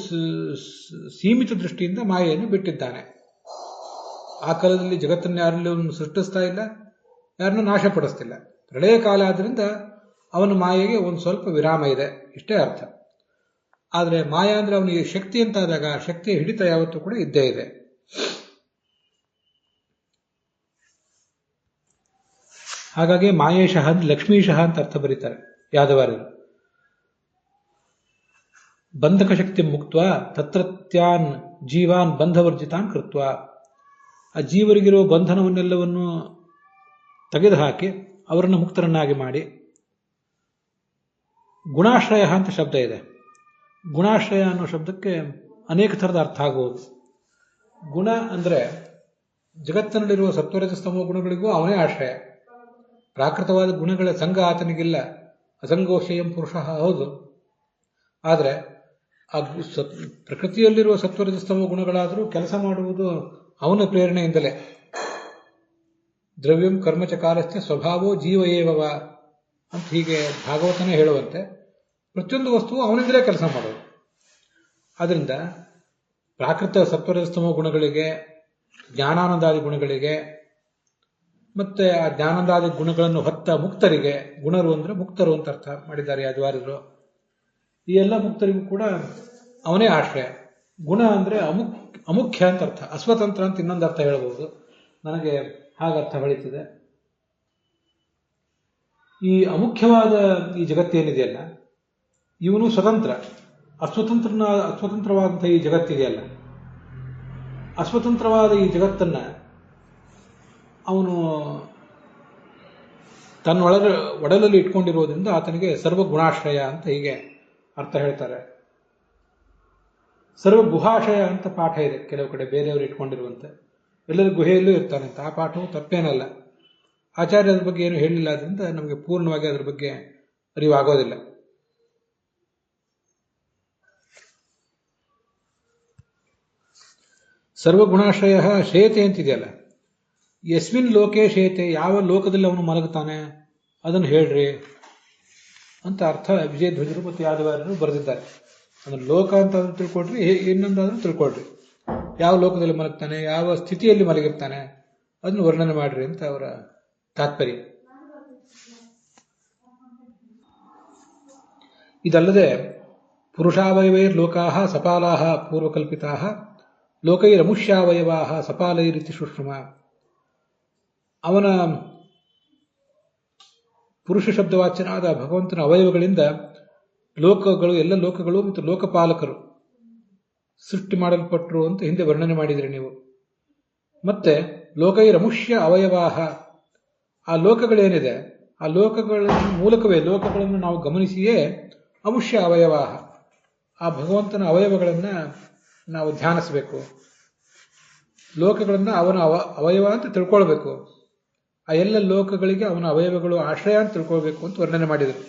ಸೀಮಿತ ದೃಷ್ಟಿಯಿಂದ ಮಾಯೆಯನ್ನು ಬಿಟ್ಟಿದ್ದಾನೆ. ಆ ಕಾಲದಲ್ಲಿ ಜಗತ್ತನ್ನು ಯಾರಲ್ಲಿ ಅವನು ಸೃಷ್ಟಿಸ್ತಾ ಇಲ್ಲ, ಯಾರನ್ನು ನಾಶಪಡಿಸ್ತಿಲ್ಲ. ಪ್ರಳಯ ಕಾಲ ಆದ್ರಿಂದ ಅವನ ಮಾಯೆಗೆ ಒಂದು ಸ್ವಲ್ಪ ವಿರಾಮ ಇದೆ, ಇಷ್ಟೇ ಅರ್ಥ. ಆದರೆ ಮಾಯಾ ಅಂದ್ರೆ ಅವನಿಗೆ ಶಕ್ತಿ ಅಂತ ಆದಾಗ ಶಕ್ತಿಯ ಹಿಡಿತ ಯಾವತ್ತೂ ಕೂಡ ಇದ್ದೇ ಇದೆ. ಹಾಗಾಗಿ ಮಾಯೇಶಃ ಲಕ್ಷ್ಮೀಶಃ ಅಂತ ಅರ್ಥ ಬರೀತಾರೆ ಯಾದವಾರರು. ಬಂಧಕ ಶಕ್ತಿ ಮುಕ್ತ ತತ್ರತ್ಯಾನ್ ಜೀವಾನ್ ಬಂಧವರ್ಜಿತಾನ್ ಕೃತ್ವ. ಆ ಜೀವರಿಗಿರುವ ಬಂಧನವನ್ನೆಲ್ಲವನ್ನು ತೆಗೆದುಹಾಕಿ ಅವರನ್ನು ಮುಕ್ತರನ್ನಾಗಿ ಮಾಡಿ. ಗುಣಾಶ್ರಯ ಅಂತ ಶಬ್ದ ಇದೆ. ಗುಣಾಶ್ರಯ ಅನ್ನೋ ಶಬ್ದಕ್ಕೆ ಅನೇಕ ಥರದ ಅರ್ಥ ಆಗುವುದು. ಗುಣ ಅಂದ್ರೆ ಜಗತ್ತಿನಲ್ಲಿರುವ ಸತ್ವರಜಸ್ತಮೋ ಗುಣಗಳಿಗೂ ಅವನೇ ಆಶ್ರಯ. ಪ್ರಾಕೃತವಾದ ಗುಣಗಳ ಸಂಘ ಆತನಿಗಿಲ್ಲ. ಅಸಂಗೋಷಯಂ ಪುರುಷ, ಹೌದು. ಆದರೆ ಆ ಪ್ರಕೃತಿಯಲ್ಲಿರುವ ಸತ್ವರಜಸ್ತಮೋ ಗುಣಗಳಾದರೂ ಕೆಲಸ ಮಾಡುವುದು ಅವನ ಪ್ರೇರಣೆಯಿಂದಲೇ. ದ್ರವ್ಯಂ ಕರ್ಮಚ ಕಾಲಸ್ಯ ಸ್ವಭಾವೋ ಜೀವ ಏವವ ಅಂತ ಹೀಗೆ ಭಾಗವತನೇ ಹೇಳುವಂತೆ ಪ್ರತಿಯೊಂದು ವಸ್ತುವು ಅವನಿಂದಲೇ ಕೆಲಸ ಮಾಡೋದು. ಆದ್ರಿಂದ ಪ್ರಾಕೃತ ಸತ್ವರಜಸ್ತಮೋ ಗುಣಗಳಿಗೆ, ಜ್ಞಾನಾನಂದಾದಿ ಗುಣಗಳಿಗೆ, ಮತ್ತೆ ಆ ಜ್ಞಾನಾನಂದಾದಿ ಗುಣಗಳನ್ನು ಹೊತ್ತ ಮುಕ್ತರಿಗೆ, ಗುಣರು ಅಂದ್ರೆ ಮುಕ್ತರು ಅಂತ ಅರ್ಥ ಮಾಡಿದ್ದಾರೆ ಯಾದವಾರರು. ಈ ಎಲ್ಲ ಮುಕ್ತರಿಗೂ ಕೂಡ ಅವನೇ ಆಶ್ರಯ. ಗುಣ ಅಂದ್ರೆ ಅಮುಖ್ಯ ಅಂತ ಅರ್ಥ, ಅಸ್ವತಂತ್ರ ಅಂತ ಇನ್ನೊಂದು ಅರ್ಥ ಹೇಳಬಹುದು. ನನಗೆ ಹಾಗರ್ಥ ಹೊಳಿತಿದೆ. ಈ ಅಮುಖ್ಯವಾದ ಈ ಜಗತ್ತೇನಿದೆಯಲ್ಲ, ಇವನು ಸ್ವತಂತ್ರ. ಅಸ್ವತಂತ್ರವಾದಂತಹ ಈ ಜಗತ್ತಿದೆಯಲ್ಲ, ಅಸ್ವತಂತ್ರವಾದ ಈ ಜಗತ್ತನ್ನ ಅವನು ತನ್ನ ಒಡಲಲ್ಲಿ ಇಟ್ಕೊಂಡಿರುವುದರಿಂದ ಆತನಿಗೆ ಸರ್ವಗುಣಾಶ್ರಯ ಅಂತ ಹೀಗೆ ಅರ್ಥ ಹೇಳ್ತಾರೆ. ಸರ್ವಗುಹಾಶಯ ಅಂತ ಪಾಠ ಇದೆ ಕೆಲವು ಕಡೆ, ಬೇರೆಯವರು ಇಟ್ಕೊಂಡಿರುವಂತೆ. ಎಲ್ಲರ ಗುಹೆಯಲ್ಲೂ ಇರ್ತಾನಂತ. ಆ ಪಾಠವು ತಪ್ಪೇನಲ್ಲ. ಆಚಾರ್ಯ ಅದ್ರ ಬಗ್ಗೆ ಏನು ಹೇಳಿಲ್ಲ, ಅದರಿಂದ ನಮಗೆ ಪೂರ್ಣವಾಗಿ ಅದ್ರ ಬಗ್ಗೆ ಅರಿವಾಗೋದಿಲ್ಲ. ಸರ್ವಗುಣಾಶ್ರಯ ಶೇತೆ ಅಂತಿದೆಯಲ್ಲ, ಯಸ್ಮಿನ್ ಲೋಕೆ ಶೇತೆ, ಯಾವ ಲೋಕದಲ್ಲಿ ಅವನು ಮಲಗುತ್ತಾನೆ ಅದನ್ನು ಹೇಳ್ರಿ ಅಂತ ಅರ್ಥ ವಿಜಯಧ್ವಜರು ಮತ್ತು ಯಾದವಾರರು ಬರೆದಿದ್ದಾರೆ. ಅದನ್ನು ಲೋಕ ಅಂತ ತಿಳ್ಕೊಳ್ರಿ, ಇನ್ನೊಂದಾದ್ರೂ ತಿಳ್ಕೊಳ್ರಿ. ಯಾವ ಲೋಕದಲ್ಲಿ ಮಲಗ್ತಾನೆ, ಯಾವ ಸ್ಥಿತಿಯಲ್ಲಿ ಮಲಗಿರ್ತಾನೆ ಅದನ್ನು ವರ್ಣನೆ ಮಾಡ್ರಿ ಅಂತ ಅವರ ತಾತ್ಪರ್ಯ. ಇದಲ್ಲದೆ ಪುರುಷಾವಯವೈರ್ಲೋಕಾಃ ಸಪಾಲಾಃ ಪೂರ್ವಕಲ್ಪಿತಾಃ ಲೋಕೈರಮುಷ್ಯಾವಯವಾಃ ಸಪಾಲೈರಿತಿ ಸುಶ್ರುಮ. ಅವನ ಪುರುಷ ಶಬ್ದವಾಚ್ಯನಾದ ಭಗವಂತನ ಅವಯವಗಳಿಂದ ಲೋಕಗಳು, ಎಲ್ಲ ಲೋಕಗಳು ಮತ್ತು ಲೋಕಪಾಲಕರು ಸೃಷ್ಟಿ ಮಾಡಲ್ಪಟ್ಟರು ಅಂತ ಹಿಂದೆ ವರ್ಣನೆ ಮಾಡಿದ್ರಿ ನೀವು. ಮತ್ತೆ ಲೋಕೈರಮುಷ್ಯ ಅವಯವಾಹ, ಆ ಲೋಕಗಳೇನಿದೆ ಆ ಲೋಕಗಳ ಮೂಲಕವೇ, ಲೋಕಗಳನ್ನು ನಾವು ಗಮನಿಸಿಯೇ ಅಮುಷ್ಯ ಅವಯವಾಹ, ಆ ಭಗವಂತನ ಅವಯವಗಳನ್ನು ನಾವು ಧ್ಯಾನಿಸಬೇಕು. ಲೋಕಗಳನ್ನು ಅವನ ಅವಯವ ಅಂತ ತಿಳ್ಕೊಳ್ಬೇಕು. ಆ ಎಲ್ಲ ಲೋಕಗಳಿಗೆ ಅವನ ಅವಯವಗಳು ಆಶ್ರಯ ಅಂತ ತಿಳ್ಕೊಳ್ಬೇಕು ಅಂತ ವರ್ಣನೆ ಮಾಡಿದರು.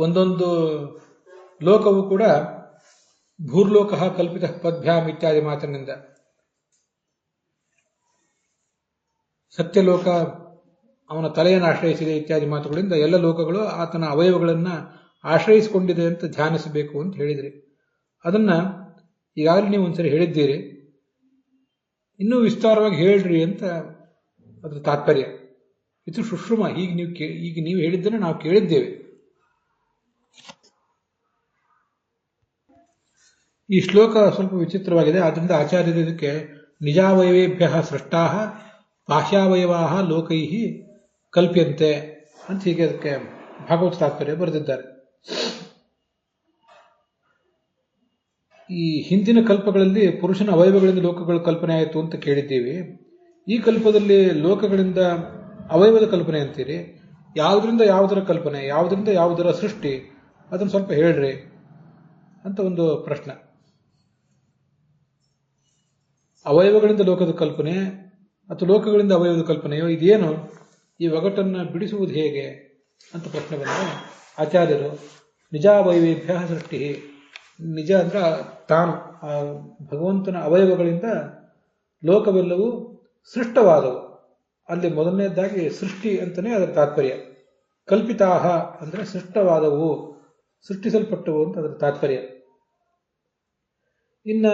ಒಂದೊಂದು ಲೋಕವು ಕೂಡ ಭೂರ್ಲೋಕ ಕಲ್ಪಿತ ಪದ್ಭ್ಯಾಮ್ ಇತ್ಯಾದಿ ಮಾತಿನಿಂದ, ಸತ್ಯಲೋಕ ಅವನ ತಲೆಯನ್ನು ಆಶ್ರಯಿಸಿದೆ ಇತ್ಯಾದಿ ಮಾತುಗಳಿಂದ ಎಲ್ಲ ಲೋಕಗಳು ಆತನ ಅವಯವಗಳನ್ನು ಆಶ್ರಯಿಸಿಕೊಂಡಿದೆ ಅಂತ ಧ್ಯಾನಿಸಬೇಕು ಅಂತ ಹೇಳಿದ್ರಿ. ಅದನ್ನ ಈಗಾಗಲೇ ನೀವು ಒಂದ್ಸರಿ ಹೇಳಿದ್ದೀರಿ, ಇನ್ನೂ ವಿಸ್ತಾರವಾಗಿ ಹೇಳ್ರಿ ಅಂತ ಅದ್ರ ತಾತ್ಪರ್ಯ. ಇದು ಸುಶ್ರುಮ. ಈಗ ನೀವು ಹೇಳಿದ್ದನ್ನು ನಾವು ಕೇಳಿದ್ದೇವೆ. ಈ ಶ್ಲೋಕ ಸ್ವಲ್ಪ ವಿಚಿತ್ರವಾಗಿದೆ. ಆದ್ದರಿಂದ ಆಚಾರ್ಯರು ಇದಕ್ಕೆ ನಿಜಾವಯವೇಭ್ಯ ಸೃಷ್ಟಾ ಬಾಹ್ಯಾವಯವಾ ಲೋಕೈ ಕಲ್ಪ್ಯಂತೆ ಅಂತ ಹೀಗೆ ಅದಕ್ಕೆ ಭಾಗವತ ತಾತ್ಪರ್ಯ ಬರೆದಿದ್ದಾರೆ. ಈ ಹಿಂದಿನ ಕಲ್ಪಗಳಲ್ಲಿ ಪುರುಷನ ಅವಯವಗಳಿಂದ ಲೋಕಗಳ ಕಲ್ಪನೆ ಆಯಿತು ಅಂತ ಕೇಳಿದ್ದೀವಿ. ಈ ಕಲ್ಪದಲ್ಲಿ ಲೋಕಗಳಿಂದ ಅವಯವದ ಕಲ್ಪನೆ ಅಂತೀರಿ. ಯಾವುದರಿಂದ ಯಾವುದರ ಕಲ್ಪನೆ, ಯಾವುದರಿಂದ ಯಾವುದರ ಸೃಷ್ಟಿ, ಅದನ್ನು ಸ್ವಲ್ಪ ಹೇಳ್ರಿ ಅಂತ ಒಂದು ಪ್ರಶ್ನೆ. ಅವಯವಗಳಿಂದ ಲೋಕದ ಕಲ್ಪನೆ ಅಥವಾ ಲೋಕಗಳಿಂದ ಅವಯವದ ಕಲ್ಪನೆಯೋ, ಇದೇನು, ಈ ಒಗಟನ್ನು ಬಿಡಿಸುವುದು ಹೇಗೆ ಅಂತ ಪ್ರಶ್ನೆ ಬಂದರೆ ಆಚಾರ್ಯರು ನಿಜಾವಯವೇಭ್ಯ ಸೃಷ್ಟಿ, ನಿಜ ಅಂದ್ರೆ ತಾನು, ಆ ಭಗವಂತನ ಅವಯವಗಳಿಂದ ಲೋಕವೆಲ್ಲವೂ ಸೃಷ್ಟವಾದವು. ಅಲ್ಲಿ ಮೊದಲನೇದಾಗಿ ಸೃಷ್ಟಿ ಅಂತಲೇ ಅದರ ತಾತ್ಪರ್ಯ. ಕಲ್ಪಿತಾಹ ಅಂದರೆ ಸೃಷ್ಟವಾದವು, ಸೃಷ್ಟಿಸಲ್ಪಟ್ಟವು ಅಂತ ಅದರ ತಾತ್ಪರ್ಯ. ಇನ್ನ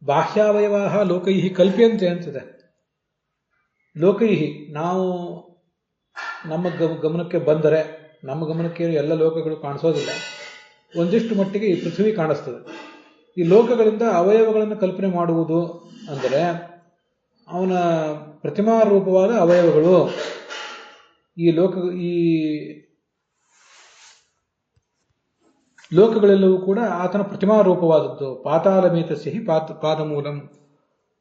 ಬಾಹ್ಯಾವಯವಾಹ ಲೋಕೈಹಿ ಕಲ್ಪ್ಯಂತೆ ಅಂತಿದೆ. ಲೋಕೈಹಿ, ನಾವು ನಮ್ಮ ಗಮನಕ್ಕೆ ಬಂದರೆ, ನಮ್ಮ ಗಮನಕ್ಕೆ ಎಲ್ಲ ಲೋಕಗಳು ಕಾಣಿಸೋದಿಲ್ಲ. ಒಂದಿಷ್ಟು ಮಟ್ಟಿಗೆ ಈ ಪೃಥ್ವಿ ಕಾಣಿಸ್ತದೆ. ಈ ಲೋಕಗಳಿಂದ ಅವಯವಗಳನ್ನು ಕಲ್ಪನೆ ಮಾಡುವುದು ಅಂದರೆ ಅವನ ಪ್ರತಿಮಾರೂಪವಾದ ಅವಯವಗಳು. ಈ ಲೋಕಗಳೆಲ್ಲವೂ ಕೂಡ ಆತನ ಪ್ರತಿಮಾರೂಪವಾದದ್ದು. ಪಾತಾಳಮೇತಸ್ಯ ಹಿ ಪಾದಮೂಲಂ,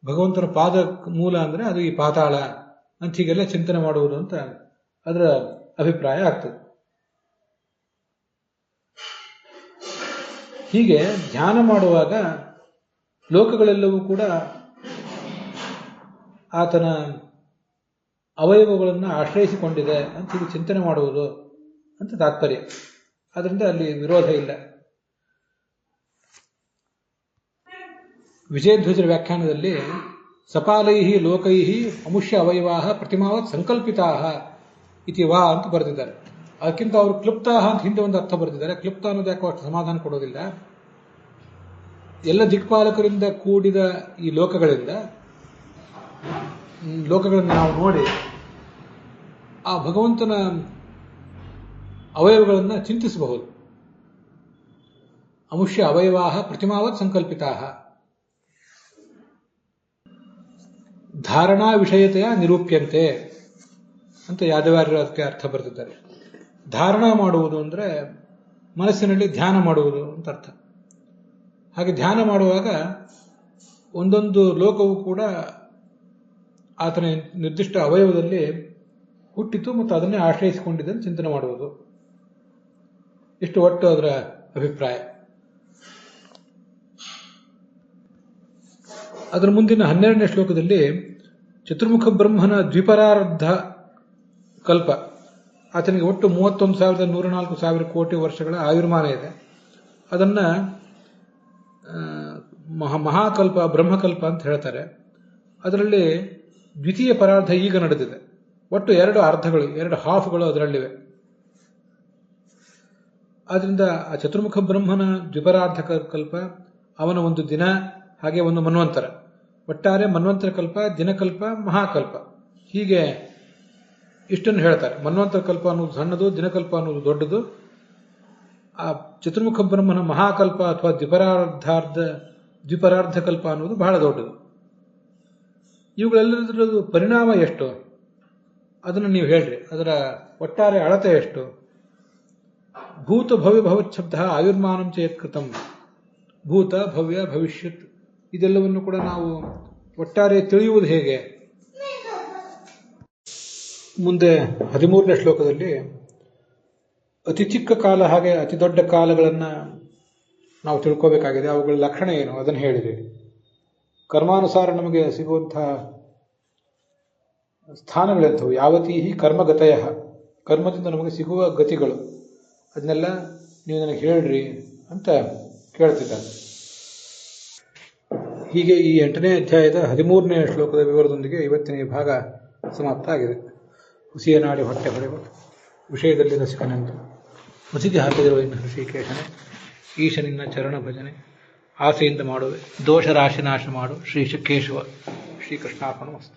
ಭಗವಂತನ ಪಾದ ಮೂಲ ಅಂದರೆ ಅದು ಈ ಪಾತಾಳ ಅಂತ ಹೀಗೆಲ್ಲ ಚಿಂತನೆ ಮಾಡುವುದು ಅಂತ ಅದರ ಅಭಿಪ್ರಾಯ ಆಗ್ತದೆ. ಹೀಗೆ ಧ್ಯಾನ ಮಾಡುವಾಗ ಲೋಕಗಳೆಲ್ಲವೂ ಕೂಡ ಆತನ ಅವಯವಗಳನ್ನು ಆಶ್ರಯಿಸಿಕೊಂಡಿದೆ ಅಂತ ಹೀಗೆ ಚಿಂತನೆ ಮಾಡುವುದು ಅಂತ ತಾತ್ಪರ್ಯ. ಅದರಿಂದ ಅಲ್ಲಿ ವಿರೋಧ ಇಲ್ಲ. ವಿಜಯಧ್ವಜರ ವ್ಯಾಖ್ಯಾನದಲ್ಲಿ ಸಪಾಲೈ ಲೋಕೈ ಅಮುಷ್ಯ ಅವಯವಾ ಪ್ರತಿಮಾವತ್ ಸಂಕಲ್ಪಿತಾ ಇತಿ ವಾ ಅಂತ ಬರೆದಿದ್ದಾರೆ. ಅದಕ್ಕಿಂತ ಅವರು ಕ್ಲುಪ್ತ ಅಂತ ಹಿಂದೆ ಒಂದು ಅರ್ಥ ಬರೆದಿದ್ದಾರೆ. ಕ್ಲುಪ್ತ ಅನ್ನೋದು ಯಾಕೋ ಅಷ್ಟು ಸಮಾಧಾನ ಕೊಡೋದಿಲ್ಲ. ಎಲ್ಲ ದಿಕ್ಪಾಲಕರಿಂದ ಕೂಡಿದ ಈ ಲೋಕಗಳನ್ನು ನಾವು ನೋಡಿ ಆ ಭಗವಂತನ ಅವಯವಗಳನ್ನು ಚಿಂತಿಸಬಹುದು. ಅಮುಷ್ಯ ಅವಯವಾ ಪ್ರತಿಮಾವತ್ ಸಂಕಲ್ಪಿತಾ ಧಾರಣಾ ವಿಷಯತೆಯ ನಿರೂಪ್ಯಂತೆ. ಅಂತ ಯಾದವಾರ್ಯರು ಅದಕ್ಕೆ ಅರ್ಥ ಬರೆದಿದ್ದಾರೆ. ಧಾರಣ ಮಾಡುವುದು ಅಂದರೆ ಮನಸ್ಸಿನಲ್ಲಿ ಧ್ಯಾನ ಮಾಡುವುದು ಅಂತ ಅರ್ಥ. ಹಾಗೆ ಧ್ಯಾನ ಮಾಡುವಾಗ ಒಂದೊಂದು ಲೋಕವು ಕೂಡ ಆತನ ನಿರ್ದಿಷ್ಟ ಅವಯವದಲ್ಲಿ ಹುಟ್ಟಿತು ಮತ್ತು ಅದನ್ನೇ ಆಶ್ರಯಿಸಿಕೊಂಡಿದೆ ಅಂತ ಚಿಂತನೆ ಮಾಡುವುದು. ಇಷ್ಟು ಒಟ್ಟು ಅದರ ಅಭಿಪ್ರಾಯ. ಅದರ ಮುಂದಿನ 12ನೇ ಶ್ಲೋಕದಲ್ಲಿ ಚತುರ್ಮುಖ ಬ್ರಹ್ಮನ ದ್ವಿಪರಾರ್ಧ ಕಲ್ಪ, ಆತನಿಗೆ ಒಟ್ಟು 31,104,000 ಕೋಟಿ ವರ್ಷಗಳ ಆಯುರ್ಮಾನ ಇದೆ. ಅದನ್ನು ಮಹಾಕಲ್ಪ ಬ್ರಹ್ಮಕಲ್ಪ ಅಂತ ಹೇಳ್ತಾರೆ. ಅದರಲ್ಲಿ ದ್ವಿತೀಯ ಪರಾರ್ಧ ಈಗ ನಡೆದಿದೆ. ಒಟ್ಟು 2 ಅರ್ಧಗಳು, 2 ಹಾಫ್ಗಳು ಅದರಲ್ಲಿವೆ. ಆದ್ದರಿಂದ ಆ ಚತುರ್ಮುಖ ಬ್ರಹ್ಮನ ದ್ವಿಪರಾರ್ಧ ಕಲ್ಪ, ಅವನ ಒಂದು ದಿನ, ಹಾಗೆ ಒಂದು ಮನ್ವಂತರ, ಒಟ್ಟಾರೆ ಮನ್ವಂತರ ಕಲ್ಪ, ದಿನಕಲ್ಪ, ಮಹಾಕಲ್ಪ, ಹೀಗೆ ಇಷ್ಟನ್ನು ಹೇಳ್ತಾರೆ. ಮನ್ವಂತರ ಕಲ್ಪ ಅನ್ನೋದು ಸಣ್ಣದು, ದಿನಕಲ್ಪ ಅನ್ನೋದು ದೊಡ್ಡದು. ಆ ಚತುರ್ಮುಖ ಬ್ರಹ್ಮನ ಮಹಾಕಲ್ಪ ಅಥವಾ ದ್ವಿಪರಾರ್ಧ ಕಲ್ಪ ಅನ್ನೋದು ಬಹಳ ದೊಡ್ಡದು. ಇವುಗಳೆಲ್ಲದರದ್ದು ಪರಿಣಾಮ ಎಷ್ಟು ಅದನ್ನು ನೀವು ಹೇಳ್ರಿ. ಅದರ ಒಟ್ಟಾರೆ ಅಳತೆ ಎಷ್ಟು? ಭೂತ ಭವ್ಯ ಭವಚ್ಛಬ್ದ ಆಯುರ್ಮಾನಂ ಚ ಯತ್ಕೃತಂ. ಭೂತ ಭವ್ಯ ಭವಿಷ್ಯತ್ ಇದೆಲ್ಲವನ್ನು ಕೂಡ ನಾವು ಒಟ್ಟಾರೆ ತಿಳಿಯುವುದು ಹೇಗೆ? ಮುಂದೆ 13ನೇ ಶ್ಲೋಕದಲ್ಲಿ ಅತಿ ಚಿಕ್ಕ ಕಾಲ ಹಾಗೆ ಅತಿ ದೊಡ್ಡ ಕಾಲಗಳನ್ನು ನಾವು ತಿಳ್ಕೋಬೇಕಾಗಿದೆ. ಅವುಗಳ ಲಕ್ಷಣ ಏನು ಅದನ್ನು ಹೇಳಿದೆ. ಕರ್ಮಾನುಸಾರ ನಮಗೆ ಸಿಗುವಂತಹ ಸ್ಥಾನಗಳೆಂಥವು? ಯಾವತೀ ಕರ್ಮಗತಯ, ಕರ್ಮದಿಂದ ನಮಗೆ ಸಿಗುವ ಗತಿಗಳು, ಅದನ್ನೆಲ್ಲ ನೀವು ನನಗೆ ಹೇಳ್ರಿ ಅಂತ ಕೇಳ್ತಿದ್ದಾರೆ. ಹೀಗೆ ಈ 8ನೇ ಅಧ್ಯಾಯದ 13ನೇ ಶ್ಲೋಕದ ವಿವರದೊಂದಿಗೆ ಇವತ್ತಿನ ಈ ಭಾಗ ಸಮಾಪ್ತ ಆಗಿದೆ. ಹುಸಿಯ ನಾಡಿ ಹೊಟ್ಟೆ ಹೊಡೆಯುವ ವಿಷಯದಲ್ಲಿ ರಸಿಕನೆಂದು ಮುಸಿಗೆ ಹಾಕಿದಿರುವ ಇನ್ನು ಶ್ರೀಕೇಶನೇ, ಈಶ ನಿನ್ನ ಚರಣ ಭಜನೆ ಆಸೆಯಿಂದ ಮಾಡುವೆ, ದೋಷ ರಾಶಿ ನಾಶ ಮಾಡು ಶ್ರೀ ಕೇಶವ. ಶ್ರೀಕೃಷ್ಣಾರ್ಪಣ ವಸ್ತು.